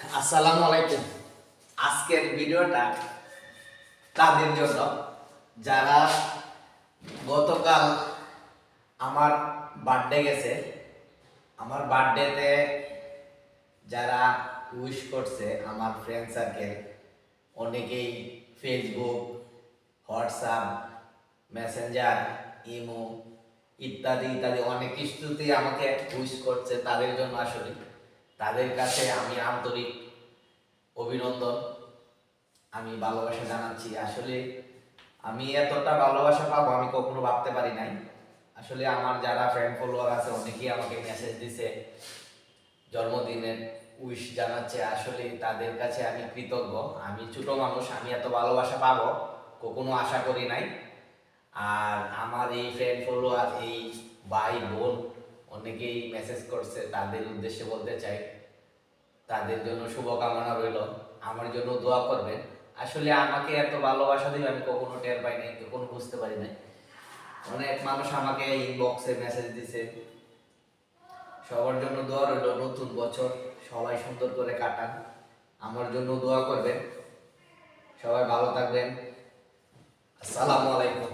আসসালামু আলাইকুম। আজকের ভিডিওটা তাদের জন্য যারা গতকাল আমার বার্থডে গেছে, আমার বার্থডেতে যারা উইশ করছে আমার ফ্রেন্ড সার্কেল, অনেকেই ফেসবুক, হোয়াটসঅ্যাপ, মেসেঞ্জার, ইমো ইত্যাদি ইত্যাদি অনেক কিছুতে আমাকে উইশ করছে। তাদের জন্য আসলে তাদের কাছে আমি আন্তরিক অভিনন্দন, আমি ভালোবাসা জানাচ্ছি। আসলে আমি এতটা ভালোবাসা পাবো আমি কখনো ভাবতে পারি নাই। আসলে আমার যারা ফ্রেন্ড ফলোয়ার আছে অনেকেই আমাকে মেসেজ দিছে, জন্মদিনের উইশ জানাচ্ছে। আসলে তাদের কাছে আমি কৃতজ্ঞ। আমি ছোট মানুষ, আমি এত ভালোবাসা পাবো কখনো আশা করি নাই। আর আমার এই ফ্রেন্ড ফলোয়ার, এই ভাই বোন অনেকেই মেসেজ করছে, তাদের উদ্দেশ্যে বলতে চাই তাদের জন্য শুভকামনা রইল, আমার জন্য দোয়া করবেন। আসলে আমাকে এত ভালোবাসা দিবে আমি কখনো টের পাই নাই, কখনো বুঝতে পারি নাই। অনেক মানুষ আমাকে ইনবক্সে মেসেজ দিছে। সবার জন্য দোয়া রইল, নতুন বছর সবাই সুন্দর করে কাটান, আমার জন্য দোয়া করবেন। সবাই ভালো থাকবেন। আসসালামু আলাইকুম।